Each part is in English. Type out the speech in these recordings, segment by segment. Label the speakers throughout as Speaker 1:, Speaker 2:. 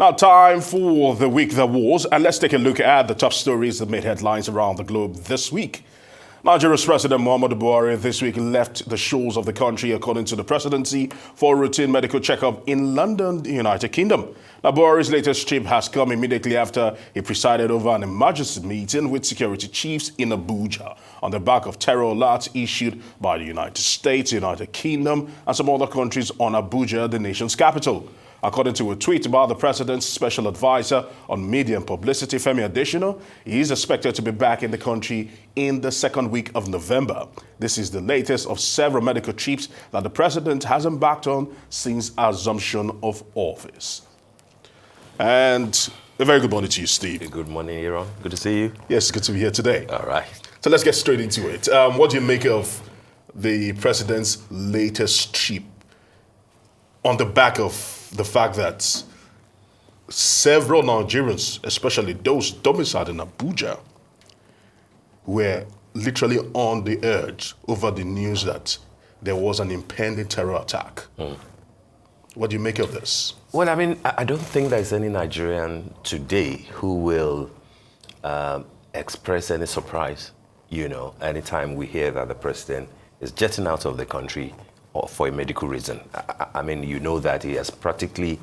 Speaker 1: Now, time for the week that was, and let's take a look at the top stories that made headlines around the globe this week. Nigeria's President Muhammadu Buhari this week left the shores of the country, according to the presidency, for a routine medical checkup in London, the United Kingdom. Now, Buhari's latest trip has come immediately after he presided over an emergency meeting with security chiefs in Abuja on the back of terror alerts issued by the United States, United Kingdom, and some other countries on Abuja, the nation's capital. According to a tweet by the president's special advisor on media and publicity, Femi Adesina, he is expected to be back in the country in the second week of November. This is the latest of several medical trips that the president has embarked on since assumption of office. And a very good morning to you, Steve.
Speaker 2: Good morning, Aaron. Good to see you.
Speaker 1: Yes, good to be here today.
Speaker 2: All right.
Speaker 1: So let's get straight into it. What do you make of the president's latest trip on the back of the fact that several Nigerians, especially those domiciled in Abuja, were literally on the edge over the news that there was an impending terror attack? What do you make of this?
Speaker 2: Well, I mean, I don't think there's any Nigerian today who will express any surprise, anytime we hear that the president is jetting out of the country or for a medical reason. I mean, you know that he has practically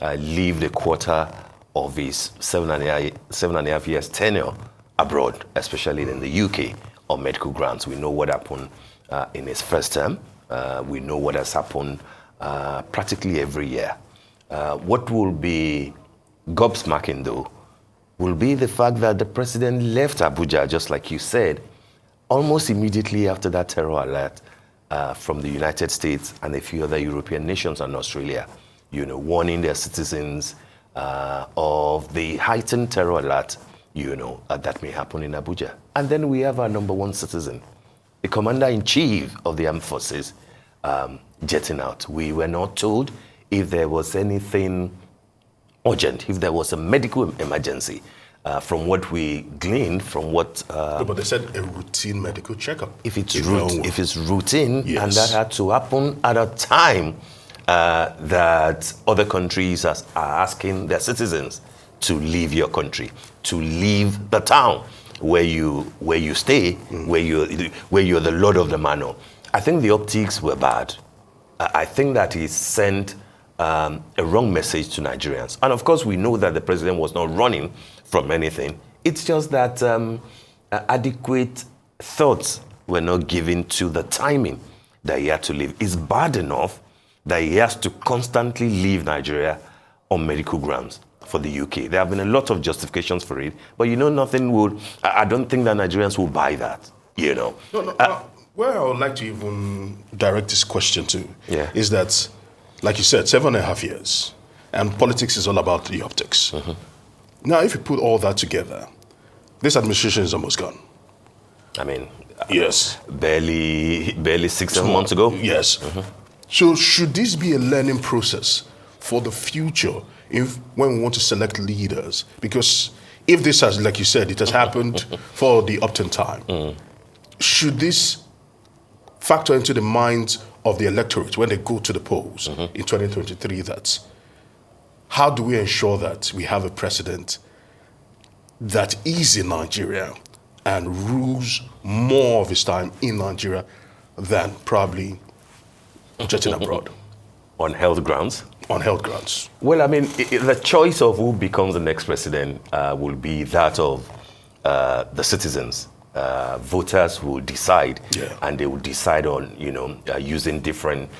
Speaker 2: lived a quarter of his seven and a half years tenure abroad, especially in the UK, on medical grounds. We know what happened in his first term. We know what has happened practically every year. What will be gobsmacking, though, will be the fact that the president left Abuja, just like you said, almost immediately after that terror alert from the United States and a few other European nations and Australia, warning their citizens of the heightened terror alert, that may happen in Abuja. And then we have our number one citizen, the commander-in-chief of the armed forces, jetting out. We were not told if there was anything urgent, if there was a medical emergency. From what we gleaned, from what...
Speaker 1: No, but they said a routine medical checkup.
Speaker 2: If it's routine,
Speaker 1: yes.
Speaker 2: And that had to happen at a time that other countries are asking their citizens to leave your country, to leave the town where you stay, where you're the lord of the manor. I think the optics were bad. I think that it sent a wrong message to Nigerians. And of course, we know that the president was not running from anything. It's just that adequate thoughts were not given to the timing that he had to leave. It's bad enough that he has to constantly leave Nigeria on medical grounds for the UK. There have been a lot of justifications for it, but nothing would, I don't think that Nigerians will buy that,
Speaker 1: No, where I would like to even direct this question to is that, like you said, 7.5 years, and politics is all about the optics. Now, if you put all that together, this administration is almost gone.
Speaker 2: I mean,
Speaker 1: yes,
Speaker 2: barely 6-7 months ago.
Speaker 1: Yes. So should this be a learning process for the future when we want to select leaders? Because if this has, like you said, it has happened for the Upton time, should this factor into the minds of the electorate when they go to the polls in 2023 that how do we ensure that we have a president that is in Nigeria and rules more of his time in Nigeria than probably jetting abroad?
Speaker 2: On health grounds?
Speaker 1: On health grounds.
Speaker 2: Well, I mean, the choice of who becomes the next president will be that of the citizens. Voters will decide, and they will decide on, using different,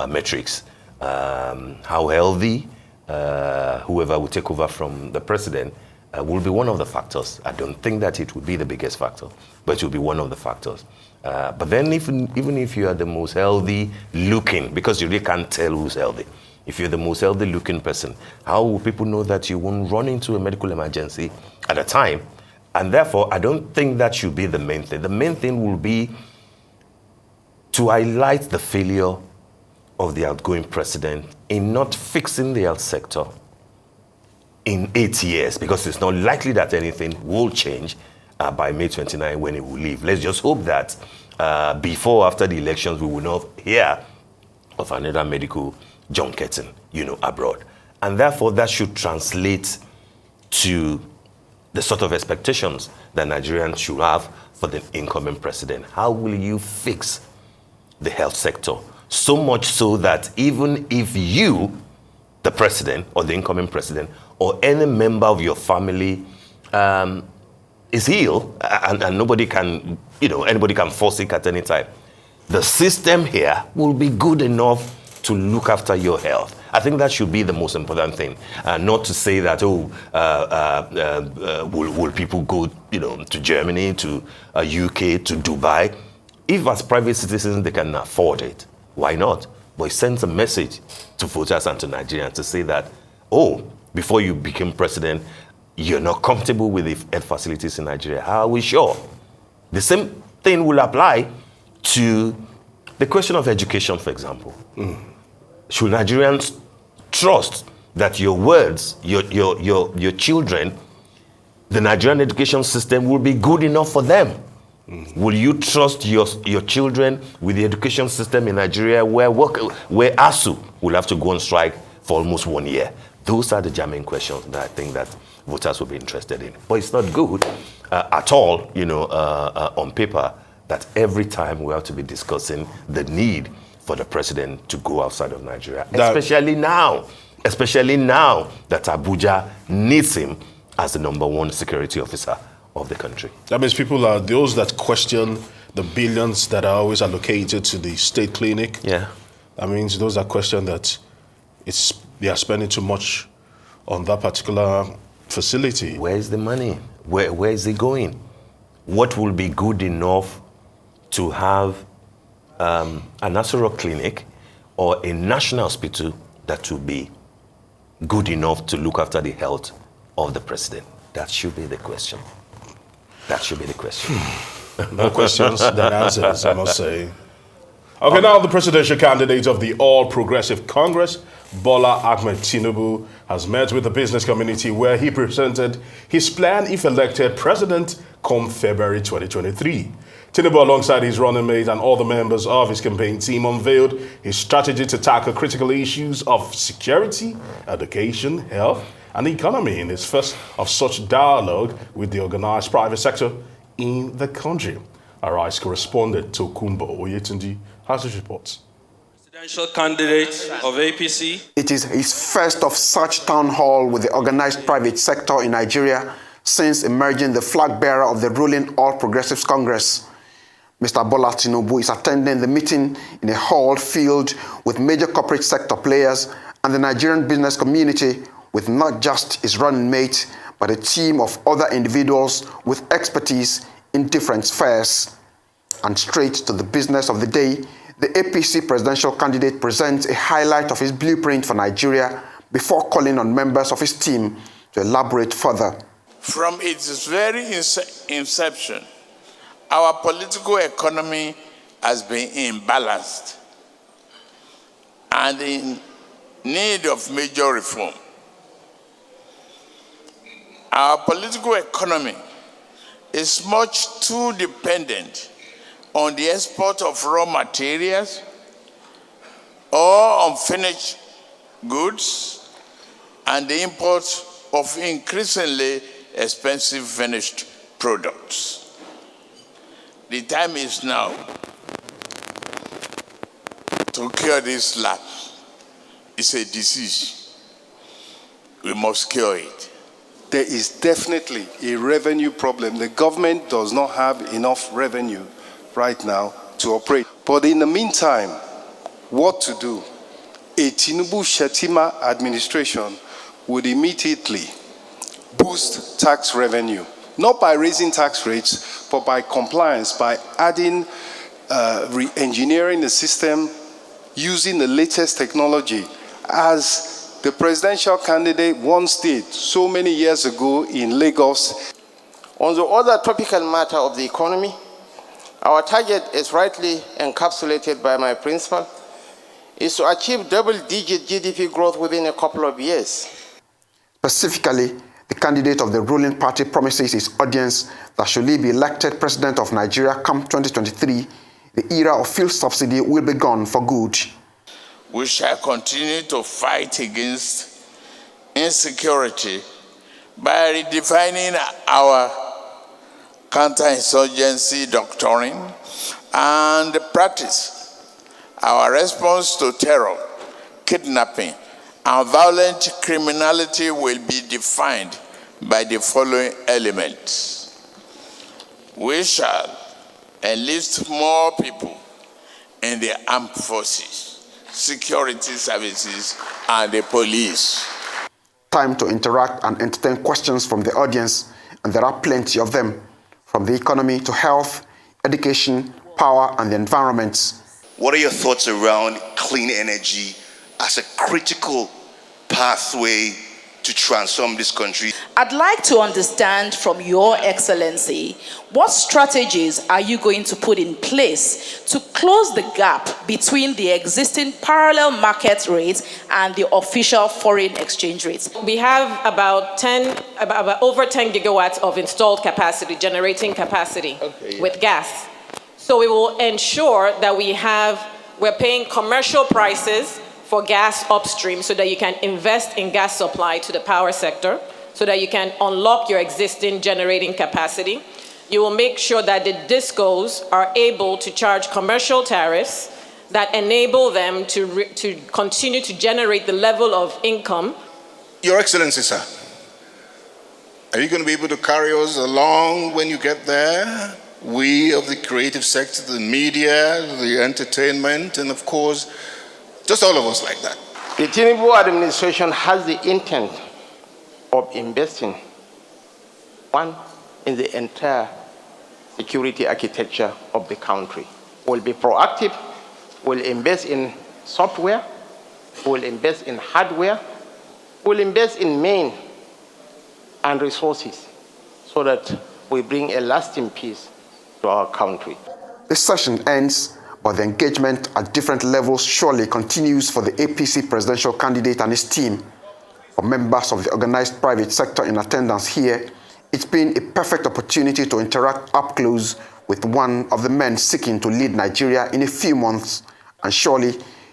Speaker 2: metrics. How healthy whoever will take over from the president will be one of the factors. I don't think that it will be the biggest factor, but it will be one of the factors. But then even if you are the most healthy looking, because you really can't tell who's healthy, if you're the most healthy looking person, how will people know that you won't run into a medical emergency at a time? And therefore, I don't think that should be the main thing. The main thing will be to highlight the failure of the outgoing president in not fixing the health sector in 8 years, because it's not likely that anything will change by May 29 when he will leave. Let's just hope that before or after the elections, we will not hear of another medical junketing, abroad. And therefore, that should translate to the sort of expectations that Nigerians should have for the incoming president. How will you fix the health sector? So much so that even if you, the president or the incoming president, or any member of your family is ill, and nobody can, anybody can fall sick at any time, the system here will be good enough to look after your health. I think that should be the most important thing. Not to say that, will people go, to Germany, to UK, to Dubai? If as private citizens they can afford it, why not? But it sends a message to voters and to Nigerians to say that, before you became president, you're not comfortable with the health facilities in Nigeria. How are we sure? The same thing will apply to the question of education, for example. Should Nigerians trust that your words, your children, the Nigerian education system will be good enough for them? Will you trust your children with the education system in Nigeria where ASU will have to go on strike for almost 1 year? Those are the germane questions that I think that voters will be interested in. But it's not good at all, on paper, that every time we have to be discussing the need for the president to go outside of Nigeria, especially now that Abuja needs him as the #1 security officer of the country.
Speaker 1: That means people are those that question the billions that are always allocated to the state clinic.
Speaker 2: Yeah.
Speaker 1: That means those that question that they are spending too much on that particular facility.
Speaker 2: Where is the money? Where is it going? What will be good enough to have a national clinic or a national hospital that will be good enough to look after the health of the president? That should be the question. That should be the question.
Speaker 1: More questions than answers, I must say. Okay, now the presidential candidate of the All Progressive Congress, Bola Ahmed Tinubu, has met with the business community where he presented his plan if elected president come February 2023. Tinubu, alongside his running mate and all the members of his campaign team, unveiled his strategy to tackle critical issues of security, education, health, and economy in his first of such dialogue with the organized private sector in the country. Our ICE correspondent Tokumbo Oyetunji has his reports.
Speaker 3: Presidential candidate of APC.
Speaker 4: It is his first of such town hall with the organized private sector in Nigeria since emerging the flag bearer of the ruling All Progressives Congress. Mr. Bola Tinubu is attending the meeting in a hall filled with major corporate sector players and the Nigerian business community, with not just his running mate, but a team of other individuals with expertise in different spheres. And straight to the business of the day, the APC presidential candidate presents a highlight of his blueprint for Nigeria before calling on members of his team to elaborate further.
Speaker 5: From its very inception, our political economy has been imbalanced and in need of major reform. Our political economy is much too dependent on the export of raw materials or unfinished goods and the import of increasingly expensive finished products. The time is now to cure this lapse. It's a disease. We must cure it.
Speaker 6: There is definitely a revenue problem. The government does not have enough revenue right now to operate. But in the meantime, what to do? A Tinubu-Shetima administration would immediately boost tax revenue, not by raising tax rates, but by compliance, by adding, re-engineering the system, using the latest technology, as the presidential candidate once did so many years ago in Lagos.
Speaker 7: On the other topical matter of the economy, our target, is rightly encapsulated by my principal, is to achieve double-digit GDP growth within a couple of years.
Speaker 4: Specifically, the candidate of the ruling party promises his audience that should he be elected president of Nigeria come 2023, the era of fuel subsidy will be gone for good.
Speaker 5: We shall continue to fight against insecurity by redefining our counterinsurgency doctrine and practice. Our response to terror, kidnapping, and violent criminality will be defined by the following elements. We shall enlist more people in the armed forces, security services, and the police.
Speaker 4: Time to interact and entertain questions from the audience, and there are plenty of them, from the economy to health, education, power, and the environment.
Speaker 8: What are your thoughts around clean energy as a critical pathway to transform this country?
Speaker 9: I'd like to understand from Your Excellency, what strategies are you going to put in place to close the gap between the existing parallel market rates and the official foreign exchange rates?
Speaker 10: We have about over 10 gigawatts of installed capacity, generating capacity with gas. So we will ensure that we're paying commercial prices for gas upstream so that you can invest in gas supply to the power sector, so that you can unlock your existing generating capacity. You will make sure that the discos are able to charge commercial tariffs that enable them to continue to generate the level of income.
Speaker 11: Your Excellency, sir, are you going to be able to carry us along when you get there? We of the creative sector, the media, the entertainment, and of course, just all of us like that.
Speaker 7: The Tinubu administration has the intent of investing, one, in the entire security architecture of the country. We'll be proactive, we'll invest in software, we'll invest in hardware, we'll invest in men and resources so that we bring a lasting peace to our country.
Speaker 4: This session ends, but the engagement at different levels surely continues for the APC presidential candidate and his team. For members of the organized private sector in attendance here, it's been a perfect opportunity to interact up close with one of the men seeking to lead Nigeria in a few months, and surely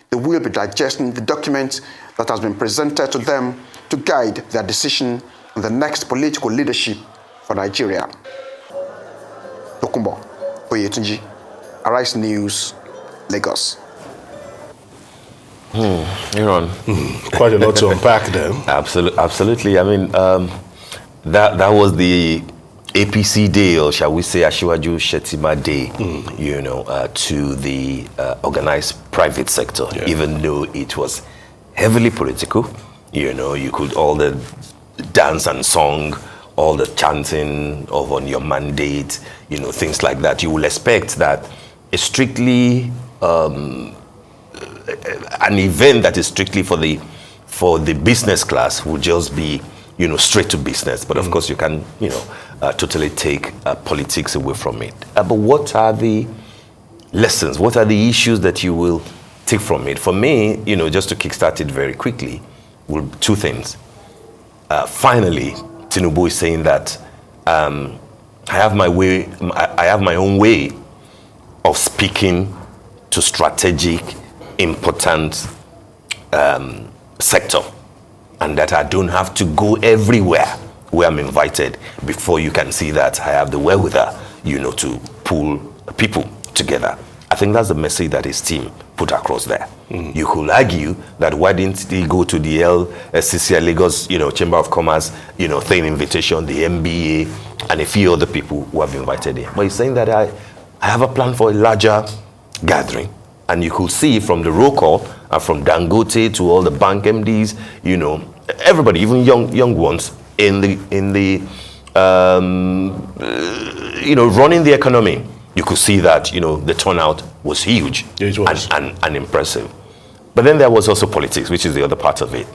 Speaker 4: they will be digesting the document that has been presented to them to guide their decision on the next political leadership for Nigeria. Tokumbo Oyetunji, Arise News, Lagos.
Speaker 2: Aaron.
Speaker 1: Quite a lot to unpack there.
Speaker 2: Absolutely. I mean, that was the APC day, or shall we say Asiwaju Shetima day, to the organized private sector, even though it was heavily political. You could all the dance and song, all the chanting of on your mandate, things like that. You will expect that a strictly an event that is strictly for the business class will just be straight to business. But of course you can totally take politics away from it. But what are the lessons? What are the issues that you will take from it? For me, just to kickstart it very quickly, two things. Finally, Tinubu is saying that I have my own way of speaking to strategic, important sector, and that I don't have to go everywhere where I'm invited before you can see that I have the wherewithal, to pull people together. I think that's the message that his team put across there. You could argue that why didn't he go to the LCCI Lagos, Chamber of Commerce, thing invitation, the MBA, and a few other people who have invited him. But he's saying that I have a plan for a larger gathering. And you could see from the roll call, from Dangote to all the bank MDs, everybody, even young ones in the running the economy. You could see that the turnout was huge.
Speaker 1: Yeah, it was.
Speaker 2: And impressive. But then there was also politics, which is the other part of it.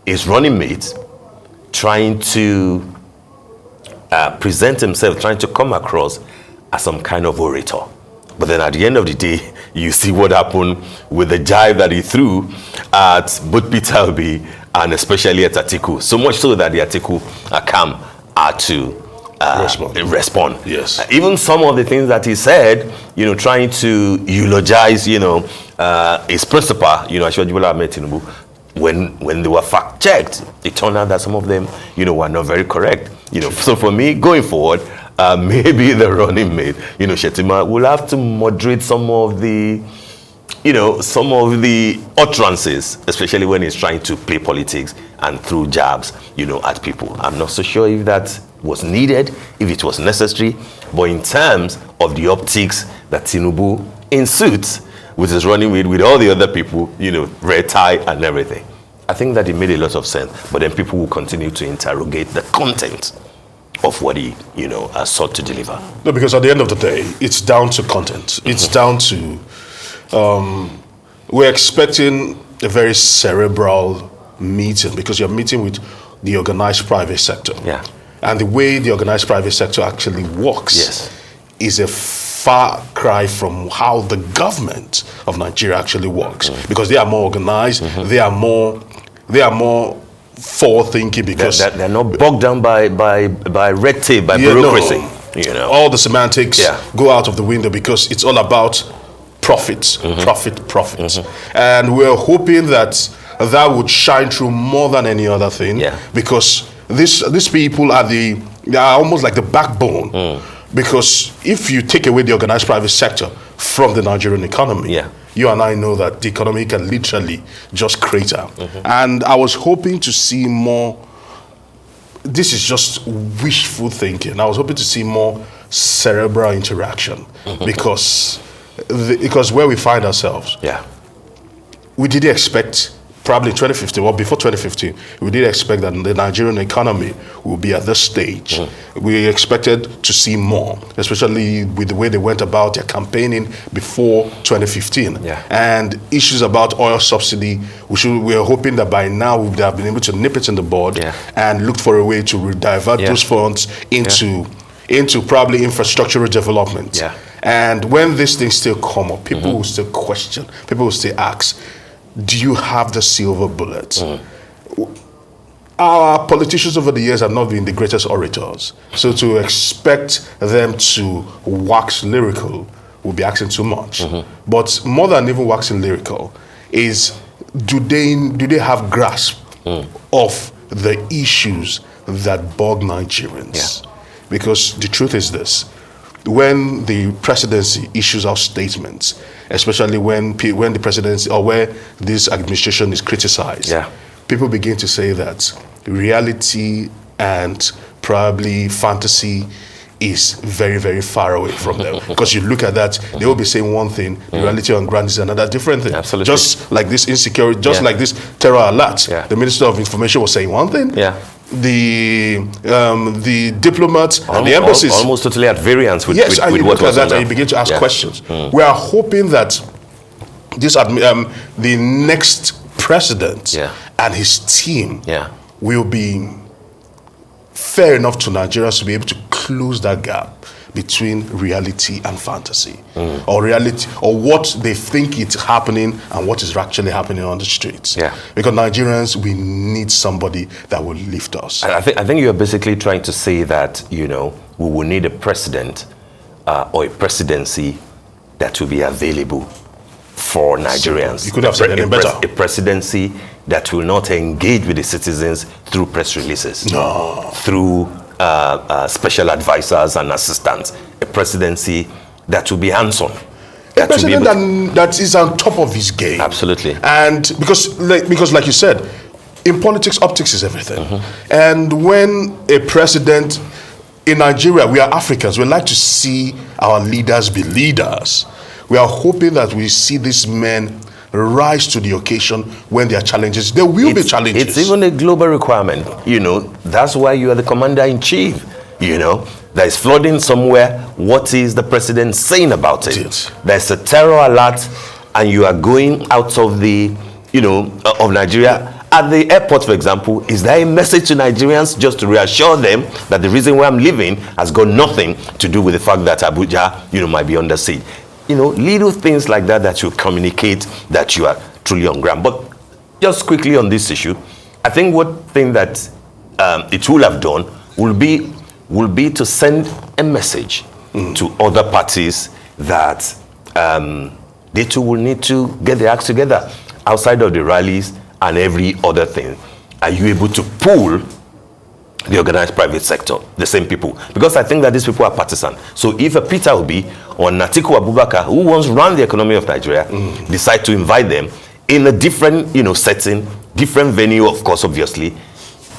Speaker 2: His running mate trying to present himself, trying to come across as some kind of orator. But then at the end of the day, you see what happened with the jive that he threw at both Peter Obi and especially at Atiku. So much so that the Atiku camp had to respond.
Speaker 1: Yes.
Speaker 2: Even some of the things that he said, trying to eulogize, his principal, Asiwaju Bola Ahmed Tinubu, when they were fact-checked, it turned out that some of them, were not very correct. So for me, going forward, maybe the running mate, Shettima, will have to moderate some of the utterances, especially when he's trying to play politics and throw jabs, at people. I'm not so sure if that was needed, if it was necessary, but in terms of the optics that Tinubu in suits with his running with all the other people, red tie and everything, I think that it made a lot of sense. But then people will continue to interrogate the content of what he, sought to deliver.
Speaker 1: No, because at the end of the day, it's down to content. It's down to, we're expecting a very cerebral meeting because you're meeting with the organized private sector.
Speaker 2: Yeah.
Speaker 1: And the way the organized private sector actually works is a far cry from how the government of Nigeria actually works, because they are more organized, they are more forward-thinking, because
Speaker 2: they're not bogged down by red tape, by bureaucracy.
Speaker 1: All the semantics go out of the window because it's all about profits, profit. And we're hoping that would shine through more than any other thing, because these people they are almost like the backbone. Because if you take away the organized private sector from the Nigerian economy, you and I know that the economy can literally just crater. And I was hoping to see more, this is just wishful thinking, I was hoping to see more cerebral interaction, because where we find ourselves, we didn't expect, probably 2015, or before 2015, we did expect that the Nigerian economy will be at this stage. We expected to see more, especially with the way they went about their campaigning before 2015. And issues about oil subsidy, we are hoping that by now we would have been able to nip it in the bud and look for a way to divert those funds into probably infrastructural development. And when these things still come up, people will still question, people will still ask, do you have the silver bullet? Our politicians over the years have not been the greatest orators. So to expect them to wax lyrical will be asking too much. But more than even waxing lyrical is, do they have grasp of the issues that bug Nigerians? Because the truth is this, when the presidency issues out statements, especially when the presidency or where this administration is criticized, people begin to say that reality and probably fantasy is very, very far away from them. Because you look at that, they will be saying one thing, the reality on ground is another different thing.
Speaker 2: Absolutely.
Speaker 1: Just like this insecurity, just like this terror alert, the Minister of Information was saying one thing, the diplomats and the embassies
Speaker 2: almost totally at variance with
Speaker 1: and you
Speaker 2: what
Speaker 1: look at
Speaker 2: was
Speaker 1: that and you begin to ask questions. We are hoping that this the next president and his team will be fair enough to Nigerians to be able to close that gap between reality and fantasy, or reality, or what they think is happening and what is actually happening on the streets. Because Nigerians, we need somebody that will lift us.
Speaker 2: I think you're basically trying to say that, we will need a president or a presidency that will be available for Nigerians.
Speaker 1: You could have said anything better.
Speaker 2: A presidency that will not engage with the citizens through press releases, through special advisors and assistants. A presidency that will be hands-on.
Speaker 1: A president that is on top of his game.
Speaker 2: Absolutely.
Speaker 1: And because like you said, in politics, optics is everything. And when a president, in Nigeria, we are Africans, we like to see our leaders be leaders. We are hoping that we see these men rise to the occasion when there are challenges. There will be challenges.
Speaker 2: It's even a global requirement. That's why you are the commander-in-chief. There is flooding somewhere. What is the president saying about it? There's a terror alert, and you are going out of the, of Nigeria. At the airport, for example, is there a message to Nigerians just to reassure them that the reason why I'm leaving has got nothing to do with the fact that Abuja, might be under siege? Little things like that you communicate that you are truly on ground. But just quickly on this issue, I think one thing that it will have done will be to send a message to other parties that they too will need to get their acts together outside of the rallies and every other thing, are you able to pull the organized private sector, the same people? Because I think that these people are partisan. So if a Peter Obi or Atiku Abubakar, who wants to run the economy of Nigeria, decide to invite them in a different, setting, different venue, of course, obviously,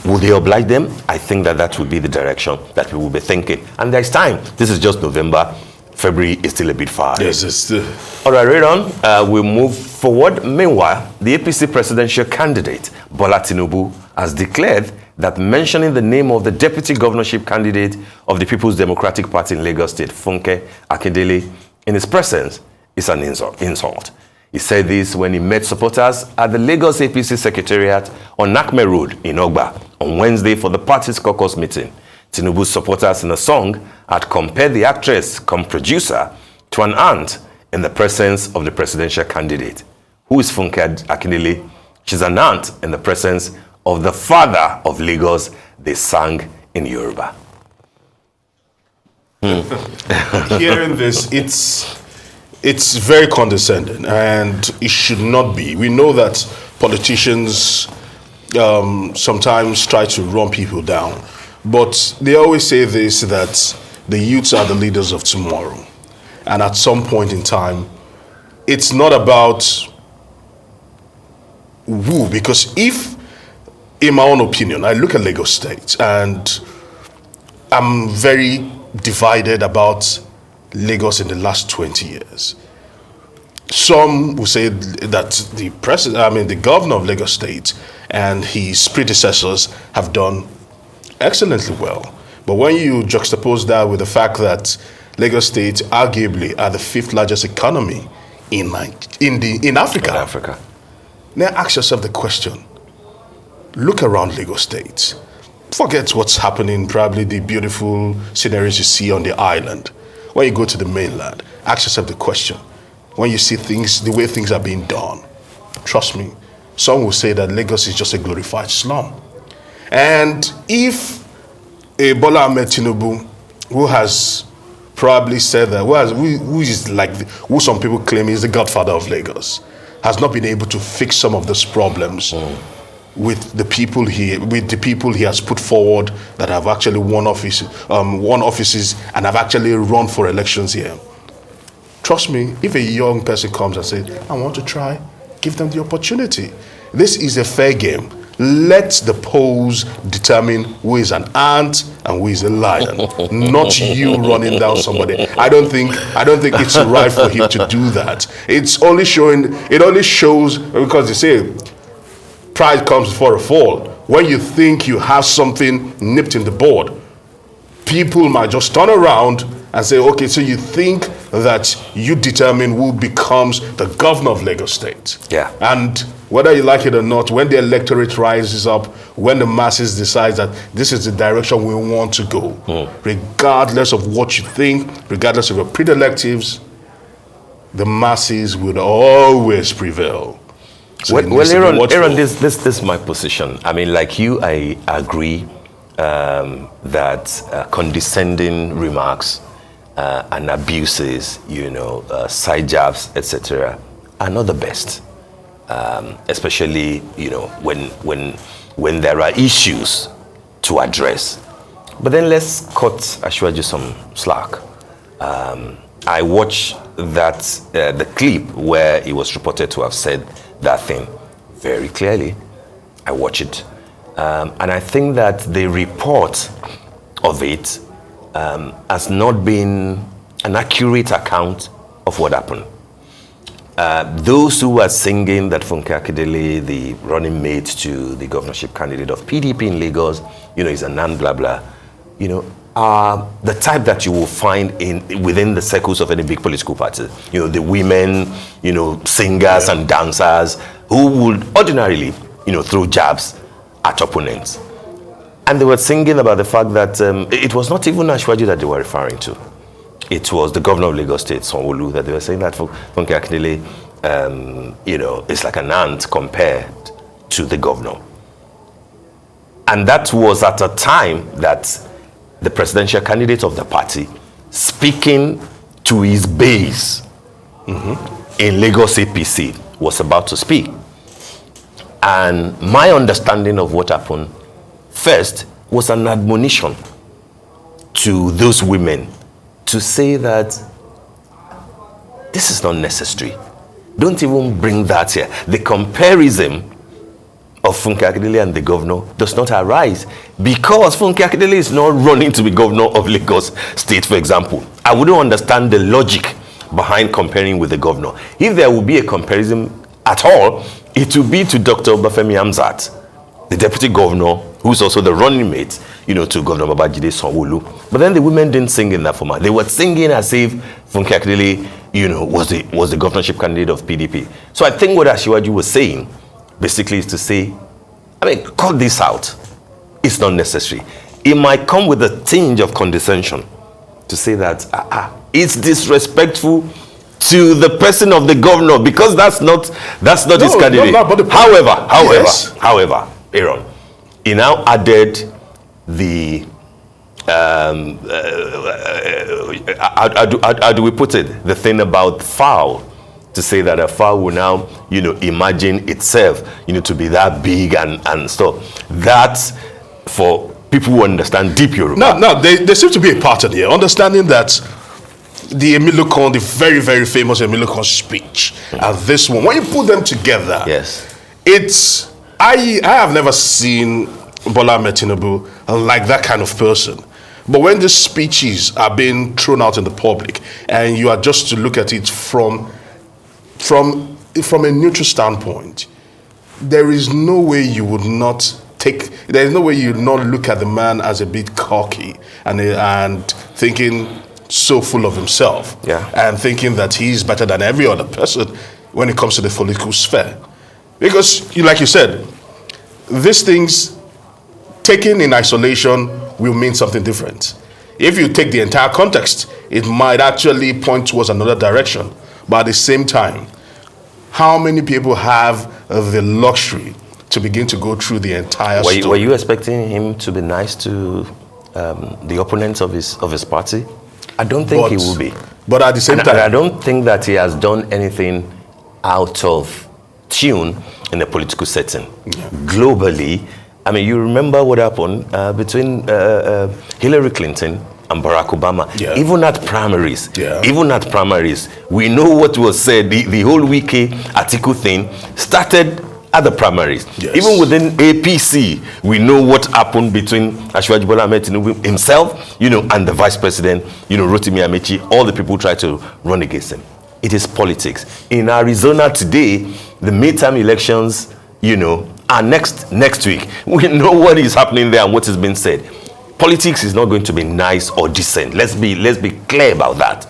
Speaker 2: will they oblige them? I think that that would be the direction that we will be thinking. And there's time. This is just November. February is still a bit far.
Speaker 1: Yes, it's still.
Speaker 2: All right, right on. We'll move forward. Meanwhile, the APC presidential candidate, Bola Tinubu, has declared that mentioning the name of the deputy governorship candidate of the People's Democratic Party in Lagos State, Funke Akindele, in his presence is an insult. He said this when he met supporters at the Lagos APC Secretariat on Nakme Road in Ogba on Wednesday for the party's caucus meeting. Tinubu's supporters in a song had compared the actress cum producer to an aunt in the presence of the presidential candidate. Who is Funke Akindele? She's an aunt in the presence of the father of Lagos, they sang in Yoruba.
Speaker 1: Hearing this, it's very condescending, and it should not be. We know that politicians sometimes try to run people down, but they always say this, that the youths are the leaders of tomorrow. And at some point in time, it's not about who, because if, in my own opinion, I look at Lagos State and I'm very divided about Lagos in the last 20 years. Some will say that the governor of Lagos State and his predecessors have done excellently well. But when you juxtapose that with the fact that Lagos State arguably are the 5th largest economy in Africa. Now ask yourself the question. Look around Lagos State. Forget what's happening, probably the beautiful sceneries you see on the island. When you go to the mainland, ask yourself the question. When you see things, the way things are being done, trust me, some will say that Lagos is just a glorified slum. And if Bola Ahmed Tinubu, who has probably said that, who some people claim is the godfather of Lagos, has not been able to fix some of those problems with the people he has put forward that have actually won offices and have actually run for elections here. Trust me, if a young person comes and says, I want to try, give them the opportunity. This is a fair game. Let the polls determine who is an ant and who is a lion, not you running down somebody. I don't think it's right for him to do that. It only shows, because they say pride comes before a fall. When you think you have something nipped in the bud, people might just turn around and say, okay, so you think that you determine who becomes the governor of Lagos State.
Speaker 2: Yeah.
Speaker 1: And whether you like it or not, when the electorate rises up, when the masses decide that this is the direction we want to go, regardless of what you think, regardless of your predilectives, the masses would always prevail. So
Speaker 2: Aaron, this is my position. I mean, like you, I agree that condescending remarks and abuses, side jabs, etc., are not the best. Especially, when there are issues to address. But then let's cut Ashwaju some slack. I watched the clip where he was reported to have said that thing very clearly. I watched it. And I think that the report of it has not been an accurate account of what happened. Those who are singing that Funke Akindele, the running mate to the governorship candidate of PDP in Lagos, is a non-blah blah, are the type that you will find within the circles of any big political party. The women, singers and dancers who would ordinarily, throw jabs at opponents. And they were singing about the fact that it was not even Ashwaju that they were referring to. It was the governor of Lagos State, Sanwo-Olu, that they were saying that Funke Akindele, is like an ant compared to the governor. And that was at a time that the presidential candidate of the party, speaking to his base in Lagos APC, was about to speak. And my understanding of what happened first was an admonition to those women to say that this is not necessary. Don't even bring that here. The comparison of Funke Akindele and the governor does not arise because Funke Akindele is not running to be governor of Lagos State, for example. I wouldn't understand the logic behind comparing with the governor. If there will be a comparison at all, it will be to Dr. Obafemi Hamzat, the deputy governor, who's also the running mate, to Governor Babajide Sanwo-Olu. But then the women didn't sing in that format. They were singing as if Funke Akindele, was the governorship candidate of PDP. So I think what Asiwaju was saying, basically, is to say, cut this out. It's not necessary. It might come with a tinge of condescension to say that it's disrespectful to the person of the governor because that's not his candidate. However, Aaron, he now added the how do we put it? The thing about fowl, to say that a fowl will now, imagine itself, to be that big and stuff. That's for people who understand deep Yoruba.
Speaker 1: No, there seems to be a pattern here. Understanding that the Emilokon, the very, very famous Emilokon speech, and this one, when you put them together,
Speaker 2: yes,
Speaker 1: I have never seen Bola Ahmed Tinubu like that kind of person. But when these speeches are being thrown out in the public, and you are just to look at it from a neutral standpoint, there is no way you would not look at the man as a bit cocky and thinking so full of himself, and thinking that he's better than every other person when it comes to the political sphere. Because, like you said, these things taken in isolation will mean something different. If you take the entire context, it might actually point towards another direction. But at the same time, how many people have the luxury to begin to go through the entire story?
Speaker 2: Were you expecting him to be nice to the opponents of his party? I don't think he will be.
Speaker 1: But at the same time,
Speaker 2: I don't think that he has done anything out of tune in a political setting. Globally, you remember what happened between Hillary Clinton and Barack Obama. Even at primaries, we know what was said. The whole Wiki article thing started at the primaries. Even within APC, we know what happened between Asiwaju Bola Ahmed Tinubu himself, and the vice president, Rotimi Amechi. All the people tried to run against him. It is politics. In Arizona today, the midterm elections, are next week. We know what is happening there and what is being said. Politics is not going to be nice or decent. Let's be clear about that.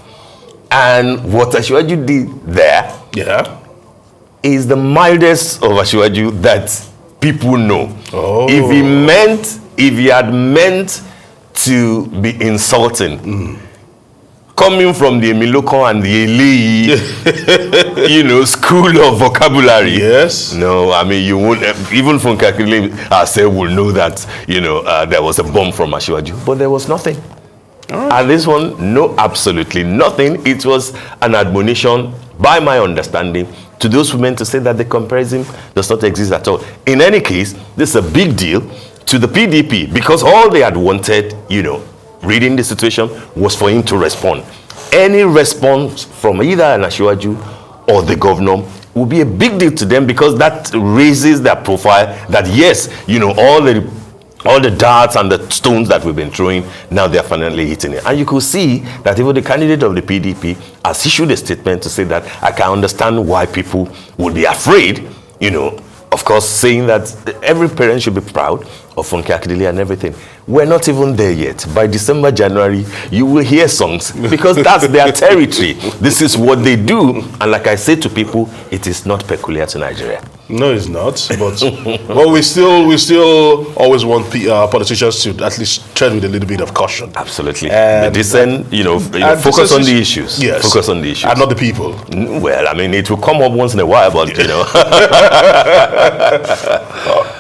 Speaker 2: And what Asiwaju did there, is the mildest of Asiwaju that people know. If he had meant to be insulting, coming from the Emiloko and the Eleyi, school of vocabulary.
Speaker 1: Yes.
Speaker 2: No, you won't. Even from Kakile ourselves will know that there was a bomb from Asiwaju, but there was nothing. And this one, no, absolutely nothing. It was an admonition, by my understanding, to those women to say that the comparison does not exist at all. In any case, this is a big deal to the PDP because all they had wanted, reading the situation, was for him to respond. Any response from either an Asiwaju or the governor will be a big deal to them because that raises their profile that yes, all the darts and the stones that we've been throwing, now they're finally hitting it. And you could see that even the candidate of the PDP has issued a statement to say that I can understand why people would be afraid, of course, saying that every parent should be proud of Funke Akindele and everything. We're not even there yet. By December, January, you will hear songs because that's their territory. This is what they do. And like I say to people, it is not peculiar to Nigeria.
Speaker 1: No, it's not. But we still always want politicians to at least tread with a little bit of caution.
Speaker 2: Absolutely. And decent, focus on the issues.
Speaker 1: Yes.
Speaker 2: Focus on the issues.
Speaker 1: And not the people.
Speaker 2: Well, it will come up once in a while, but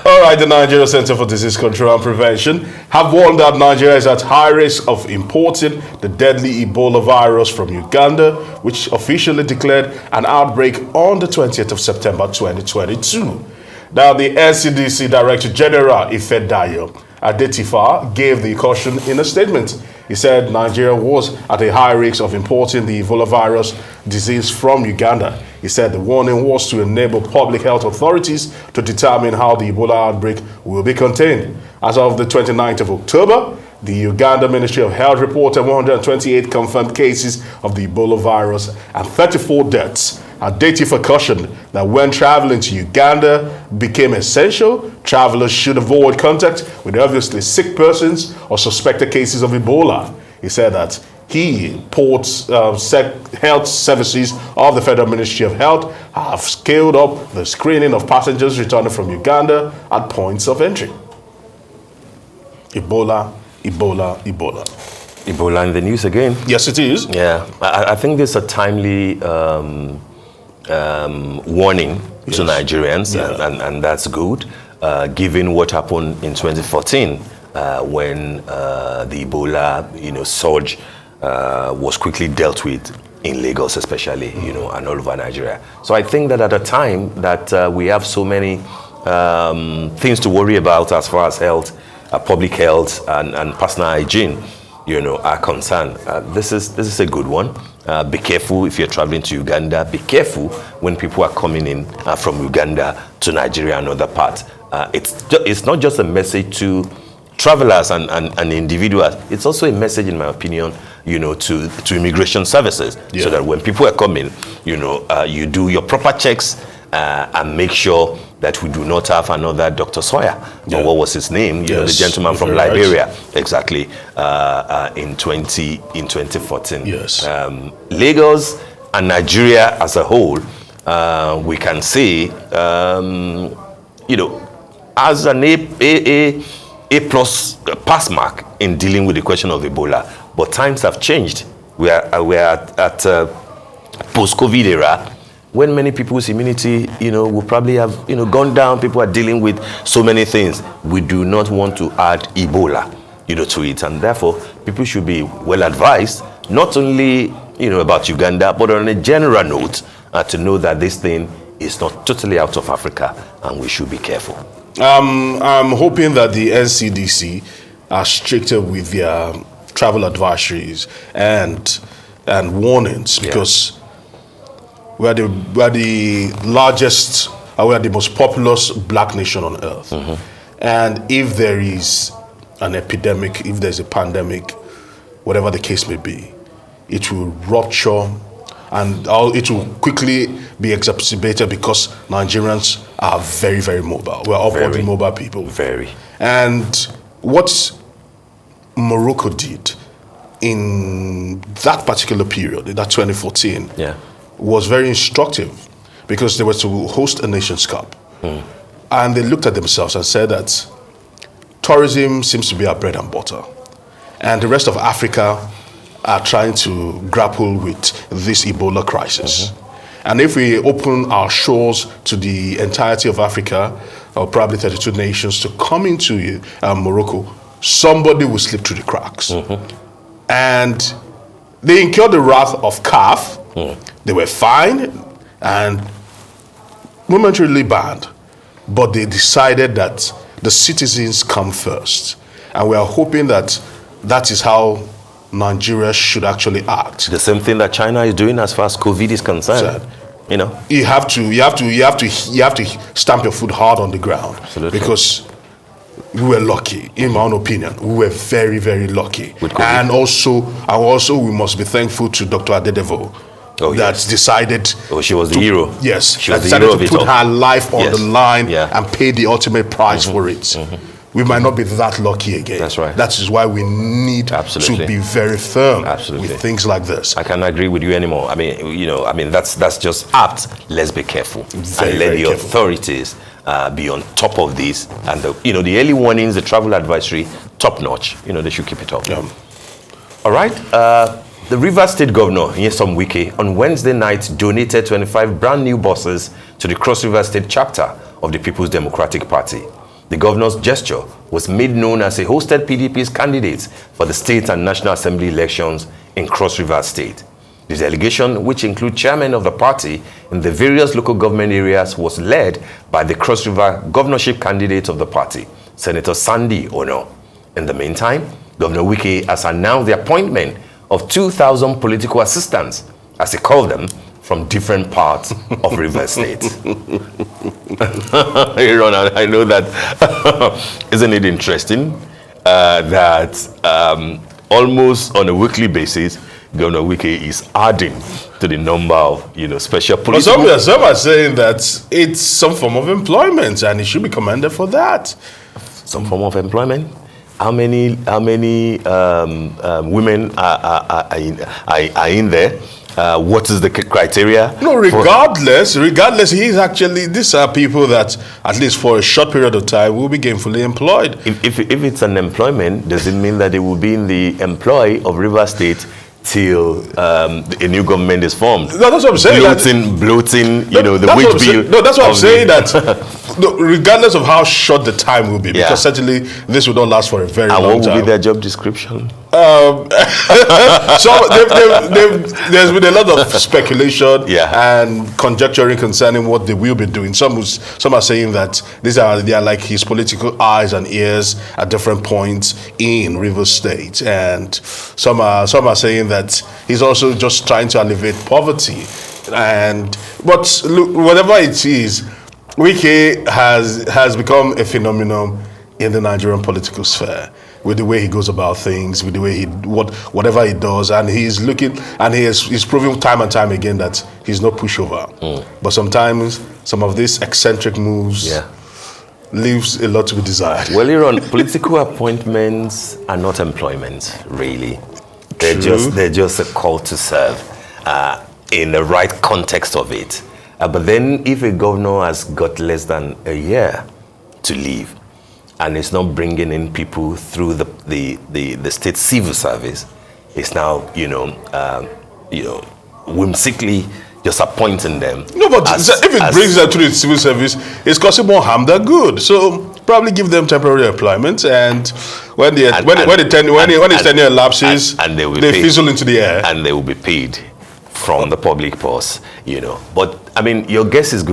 Speaker 1: All right, the Nigeria Center for Disease Control and Prevention have warned that Nigeria is at high risk of importing the deadly Ebola virus from Uganda, which officially declared an outbreak on the 20th of September 2022. Now, the NCDC Director General Ifedayo Adetifa gave the caution in a statement. He said Nigeria was at a high risk of importing the Ebola virus disease from Uganda. He said the warning was to enable public health authorities to determine how the Ebola outbreak will be contained. As of the 29th of October, the Uganda Ministry of Health reported 128 confirmed cases of the Ebola virus and 34 deaths. Adetifa cautioned that when traveling to Uganda became essential, travelers should avoid contact with obviously sick persons or suspected cases of Ebola. He said that he, health services of the Federal Ministry of Health have scaled up the screening of passengers returning from Uganda at points of entry. Ebola, Ebola, Ebola.
Speaker 2: Ebola in the news again.
Speaker 1: Yes, it is.
Speaker 2: Yeah, I think this is a timely warning to Nigerians, and that's good, given what happened in 2014 when the Ebola, surge was quickly dealt with in Lagos, especially, and all over Nigeria. So I think that at a time that we have so many things to worry about as far as health, public health, and personal hygiene, are concerned. This is a good one. Be careful if you're traveling to Uganda. Be careful when people are coming in from Uganda to Nigeria and other parts. It's not just a message to travelers and individuals. It's also a message, in my opinion, to immigration services, so that when people are coming, you do your proper checks and make sure that we do not have another Dr. Sawyer, or what was his name? The gentleman from Liberia, exactly, in 2014.
Speaker 1: Yes.
Speaker 2: Lagos and Nigeria as a whole, we can say, as an A plus pass mark in dealing with the question of Ebola. But times have changed. We are at post-COVID era, when many people's immunity, will probably have, gone down. People are dealing with so many things. We do not want to add Ebola, to it. And therefore, people should be well advised, not only, about Uganda, but on a general note, to know that this thing is not totally out of Africa, and we should be careful.
Speaker 1: I'm hoping that the NCDC are stricter with their travel advisories and warnings, because we're the largest, we are the most populous black nation on earth. And if there is an epidemic, if there's a pandemic, whatever the case may be, it will rupture and it will quickly be exacerbated, because Nigerians are very, very mobile. We're upwardly mobile people.
Speaker 2: Very.
Speaker 1: And what Morocco did in that particular period, in that 2014, was very instructive, because they were to host a Nations Cup. And they looked at themselves and said that tourism seems to be our bread and butter, and the rest of Africa are trying to grapple with this Ebola crisis. And if we open our shores to the entirety of Africa, or probably 32 nations, to come into Morocco, somebody will slip through the cracks. And they incurred the wrath of CAF. They were fined and momentarily banned, but they decided that the citizens come first. And we are hoping that that is how Nigeria should actually act.
Speaker 2: The same thing that China is doing as far as COVID is concerned.
Speaker 1: You have to stamp your foot hard on the ground.
Speaker 2: Absolutely.
Speaker 1: Because we were lucky, in my own opinion. We were very, very lucky. And also we must be thankful to Dr. Adedevo. That decided.
Speaker 2: She was the hero.
Speaker 1: Yes,
Speaker 2: she was
Speaker 1: decided to put her life on the line and pay the ultimate price for it. We might not be that lucky again.
Speaker 2: That's right.
Speaker 1: That is why we need to be very firm with things like this.
Speaker 2: I can't agree with you anymore. I mean, that's just apt. Let's be careful and let the authorities be on top of this. And the early warnings, the travel advisory, top notch. They should keep it up. All right. The Rivers State Governor, Nyesom Wike, on Wednesday night donated 25 brand new buses to the Cross River State chapter of the People's Democratic Party. The governor's gesture was made known as he hosted PDP's candidates for the state and national assembly elections in Cross River State. The delegation, which include chairmen of the party in the various local government areas, was led by the Cross River governorship candidate of the party, Senator Sandy Ono. In the meantime, Governor Wike has announced the appointment of 2,000 political assistants, as he called them, from different parts of Rivers State. Aaron, I know that. Isn't it interesting that almost on a weekly basis, Governor Wike is adding to the number of, special police.
Speaker 1: Some are saying that it's some form of employment, and he should be commended for that.
Speaker 2: Some form of employment. How many women are in there? What is the criteria?
Speaker 1: No, regardless, he's actually, these are people that, at least for a short period of time, will be gainfully employed.
Speaker 2: If it's an employment, does it mean that they will be in the employ of River State till a new government is formed?
Speaker 1: No, that's what I'm saying.
Speaker 2: Bloating, the wage bill.
Speaker 1: No, that's what I'm saying. That regardless of how short the time will be, because certainly this will not last for a very long time.
Speaker 2: And what will be their job description?
Speaker 1: So there's been a lot of speculation and conjecturing concerning what they will be doing. Some are saying that they are like his political eyes and ears at different points in Rivers State, and some are saying that he's also just trying to alleviate poverty. But look, whatever it is, Wike has become a phenomenon in the Nigerian political sphere, with the way he goes about things, with the way whatever he does, and he's proving time and time again that he's no pushover. But sometimes some of these eccentric moves leaves a lot to be desired.
Speaker 2: Well, Aaron, political appointments are not employment, really. They're just a call to serve in the right context of it. But then if a governor has got less than a year to leave, and it's not bringing in people through the state civil service, it's now, whimsically just appointing them.
Speaker 1: No, but if it brings them through the civil service, it's causing more harm than good. So probably give them temporary employment, and when his tenure elapses, they fizzle into the air,
Speaker 2: and they will be paid from the public purse. But I mean, your guess is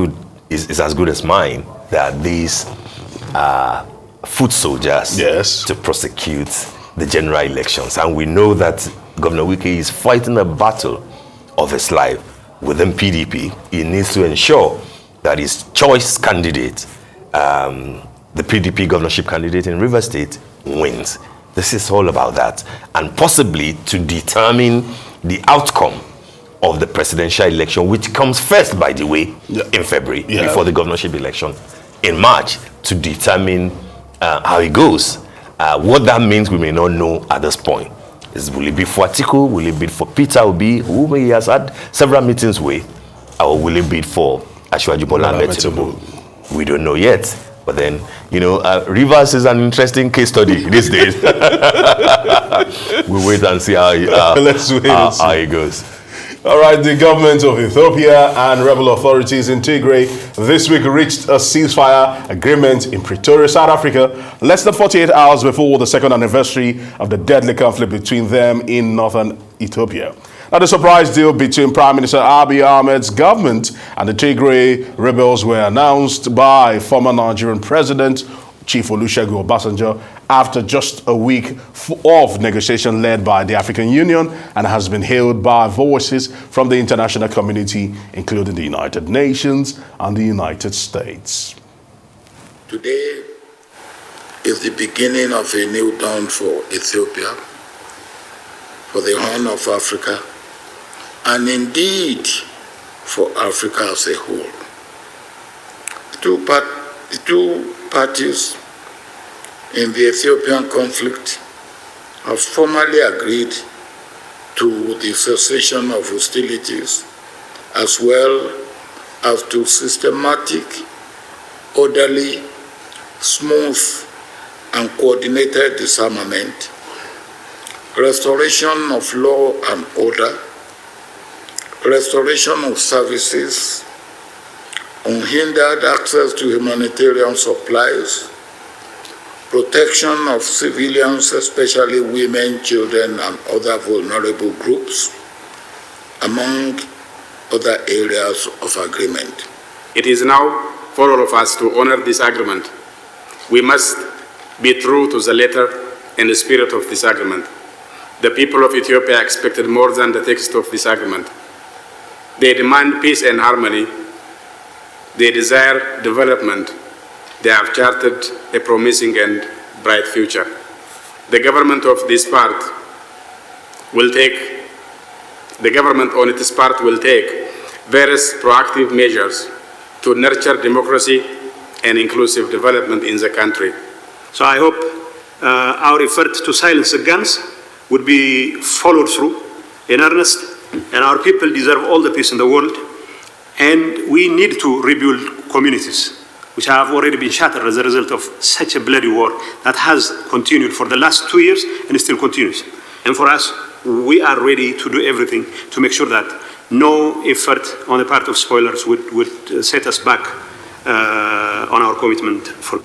Speaker 2: is as good as mine that these foot soldiers to prosecute the general elections, and we know that Governor Wike is fighting a battle of his life within PDP. He needs to ensure that his choice candidate, the PDP governorship candidate in Rivers State, wins. This is all about that, and possibly to determine the outcome of the presidential election, which comes first, by the way, in February, before the governorship election in March, to determine how it goes. What that means, we may not know at this point. Will it be for Atiku? Will it be for Peter Obi, whom he has had several meetings with? Or will it be for Asiwaju Bola Ahmed Tinubu? We don't know yet. But then, Rivers is an interesting case study these days. We'll wait and see how it goes.
Speaker 1: All right, the government of Ethiopia and rebel authorities in Tigray this week reached a ceasefire agreement in Pretoria, South Africa, less than 48 hours before the second anniversary of the deadly conflict between them in northern Ethiopia. Now, the surprise deal between Prime Minister Abiy Ahmed's government and the Tigray rebels were announced by former Nigerian President Chief Olusegun Obasanjo after just a week of negotiation led by the African Union, and has been hailed by voices from the international community, including the United Nations and the United States.
Speaker 12: Today is the beginning of a new dawn for Ethiopia, for the Horn of Africa, and indeed for Africa as a whole. The two parties in the Ethiopian conflict have formally agreed to the cessation of hostilities, as well as to systematic, orderly, smooth, and coordinated disarmament, restoration of law and order, restoration of services, unhindered access to humanitarian supplies, protection of civilians, especially women, children, and other vulnerable groups, among other areas of agreement.
Speaker 13: It is now for all of us to honor this agreement. We must be true to the letter and the spirit of this agreement. The people of Ethiopia expected more than the text of this agreement. They demand peace and harmony. They desire development. They have charted a promising and bright future. The government on its part will take various proactive measures to nurture democracy and inclusive development in the country.
Speaker 14: So I hope our effort to silence the guns would be followed through in earnest, and our people deserve all the peace in the world, and we need to rebuild communities which have already been shattered as a result of such a bloody war that has continued for the last 2 years and it still continues. And for us, we are ready to do everything to make sure that no effort on the part of spoilers would set us back on our commitment for.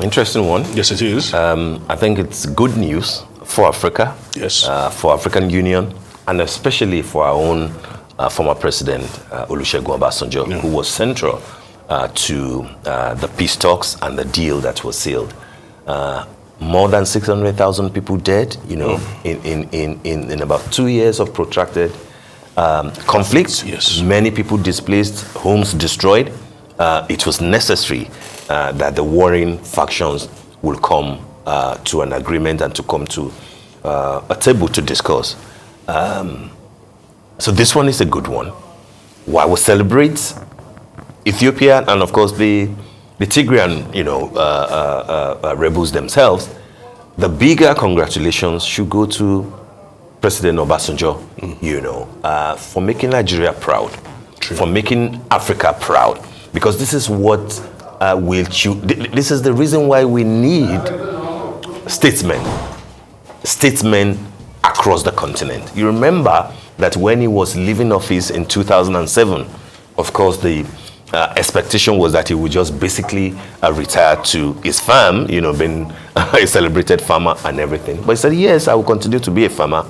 Speaker 2: Interesting one.
Speaker 1: Yes, it is.
Speaker 2: I think it's good news for Africa,
Speaker 1: yes,
Speaker 2: for African Union, and especially for our own former president, Olusegun Obasanjo, who was central to the peace talks and the deal that was sealed. More than 600,000 people dead, you know, in about 2 years of protracted conflict.
Speaker 1: Yes.
Speaker 2: Many people displaced, homes destroyed. It was necessary that the warring factions will come to an agreement and to come to a table to discuss. So this one is a good one. While we celebrate Ethiopia and of course the Tigrayan, you know, rebels themselves, the bigger congratulations should go to President Obasanjo, you know, for making Nigeria proud, for making Africa proud, because this is what this is the reason why we need statesmen across the continent. You remember that when he was leaving office in 2007, of course, the expectation was that he would just basically retire to his farm, you know, being a celebrated farmer and everything. But he said, yes, I will continue to be a farmer,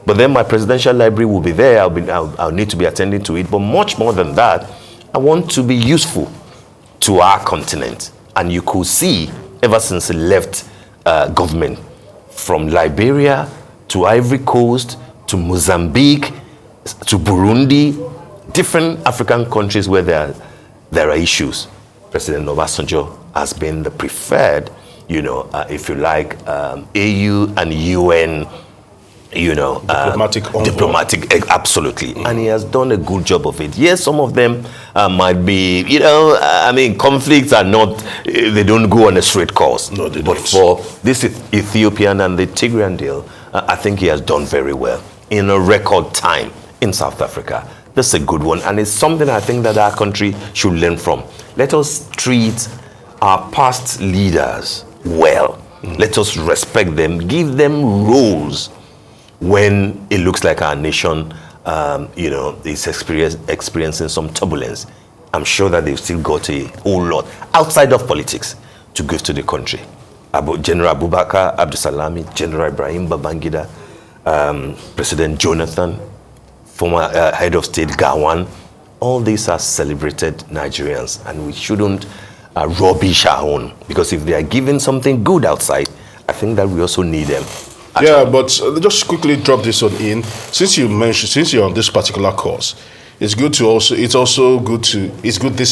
Speaker 2: but then my presidential library will be there. I'll need to be attending to it. But much more than that, I want to be useful to our continent. And you could see, ever since he left government, from Liberia to Ivory Coast to Mozambique to Burundi, different African countries where there are issues, President Obasanjo has been the preferred, you know, if you like, AU and UN, you know, diplomatic, absolutely. And he has done a good job of it. Yes, some of them might be, you know, I mean, conflicts are not, they don't go on a straight course.
Speaker 1: No, they
Speaker 2: but
Speaker 1: don't.
Speaker 2: for this Ethiopian and the Tigrayan deal, I think he has done very well in a record time in South Africa. That's a good one, and it's something I think that our country should learn from. Let us treat our past leaders well. Let us respect them, give them roles when it looks like our nation, you know, is experiencing some turbulence. I'm sure that they've still got a whole lot outside of politics to give to the country. General Abubakar Abdusalami, General Ibrahim Babangida, President Jonathan, former head of state Gawan, all these are celebrated Nigerians, and we shouldn't rubbish our own, because if they are giving something good outside, I think that we also need them.
Speaker 1: Yeah, but just quickly drop this one in. Since you're on this particular course, it's good this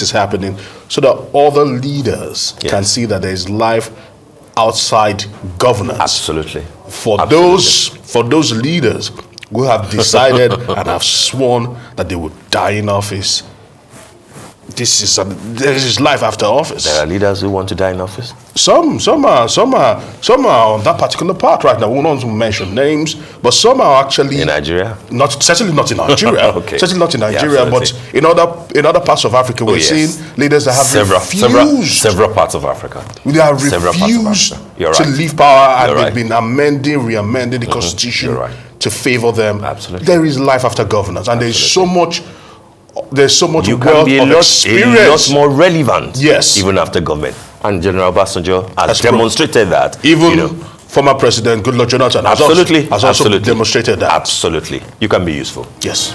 Speaker 1: is happening so that other leaders can see that there is life outside governance.
Speaker 2: Absolutely.
Speaker 1: For those leaders who have decided and have sworn that they would die in office, there is life after office.
Speaker 2: There are leaders who want to die in office.
Speaker 1: Some are on that particular part right now. We won't want to mention names, but some are actually
Speaker 2: in Nigeria.
Speaker 1: Certainly not in Nigeria.
Speaker 2: Okay.
Speaker 1: Certainly not in Nigeria, but in other parts of Africa, we're seeing leaders that have
Speaker 2: several parts of Africa.
Speaker 1: They have refused to leave power, and they've been re-amending the constitution to favor them.
Speaker 2: Absolutely.
Speaker 1: There is life after governance, and there's so much
Speaker 2: you
Speaker 1: wealth
Speaker 2: can be a
Speaker 1: experience.
Speaker 2: lot more relevant,
Speaker 1: yes,
Speaker 2: even after government. And General Obasanjo has demonstrated that,
Speaker 1: even former President Goodluck Jonathan has
Speaker 2: Absolutely.
Speaker 1: has also demonstrated that.
Speaker 2: Absolutely. You can be useful.
Speaker 1: Yes.